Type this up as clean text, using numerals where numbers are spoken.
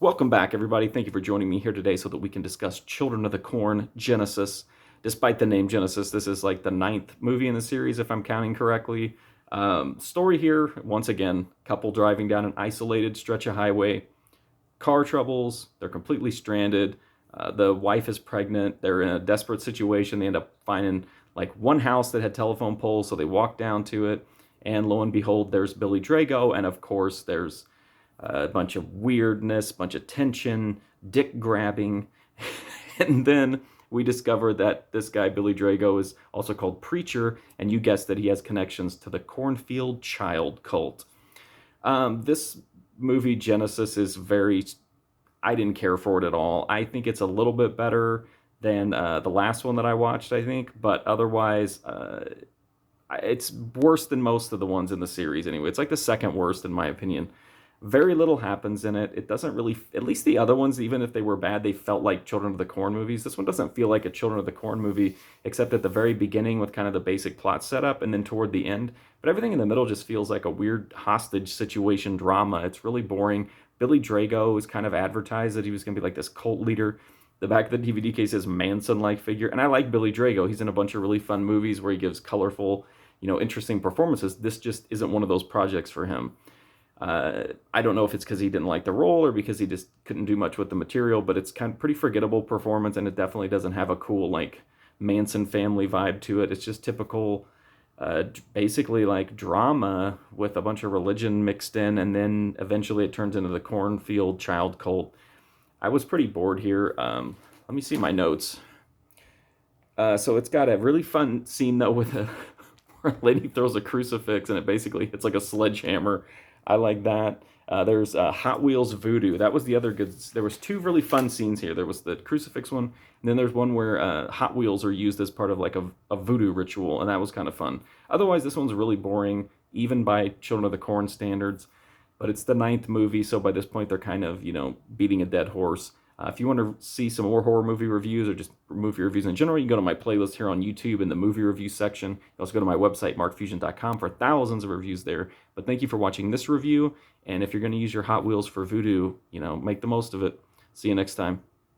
Welcome back, everybody. Thank you for joining me here today so that we can discuss Children of the Corn Genesis. Despite the name Genesis, this is like the ninth movie in the series, if I'm counting correctly. Story here, once again, couple driving down an isolated stretch of highway, car troubles, they're completely stranded. The wife is pregnant, they're in a desperate situation. They end up finding like one house that had telephone poles, so they walk down to it, and lo and behold, there's Billy Drago, and of course, there's a bunch of weirdness, bunch of tension, dick grabbing, and then we discover that this guy Billy Drago is also called Preacher, and you guessed that he has connections to the cornfield child cult. This movie Genesis is I didn't care for it at all. I think it's a little bit better than the last one that I watched, I think, but otherwise, it's worse than most of the ones in the series anyway. It's like the second worst in my opinion. Very little happens in it. It doesn't really, at least the other ones, even if they were bad, they felt like Children of the Corn movies. This one doesn't feel like a Children of the Corn movie, except at the very beginning with kind of the basic plot setup and then toward the end. But everything in the middle just feels like a weird hostage situation drama. It's really boring. Billy Drago is kind of advertised that he was going to be like this cult leader. The back of the DVD case says Manson-like figure. And I like Billy Drago. He's in a bunch of really fun movies where he gives colorful, interesting performances. This just isn't one of those projects for him. I don't know if it's because he didn't like the role or because he just couldn't do much with the material, but it's kind of pretty forgettable performance, and it definitely doesn't have a cool like Manson family vibe to it. It's just typical, basically like drama with a bunch of religion mixed in, and then eventually it turns into the cornfield child cult. I was pretty bored here. Let me see my notes. So it's got a really fun scene though with where a lady throws a crucifix and it basically hits like a sledgehammer. I like that. There's Hot Wheels Voodoo. That was the other good. There was two really fun scenes here. There was the crucifix one, and then there's one where Hot Wheels are used as part of like a voodoo ritual, and that was kind of fun. Otherwise, this one's really boring, even by Children of the Corn standards. But it's the ninth movie, so by this point they're kind of beating a dead horse. If you want to see some more horror movie reviews or just movie reviews in general, you can go to my playlist here on YouTube in the movie review section. You also go to my website, markfusion.com, for thousands of reviews there. But thank you for watching this review, and if you're going to use your Hot Wheels for voodoo, make the most of it. See you next time.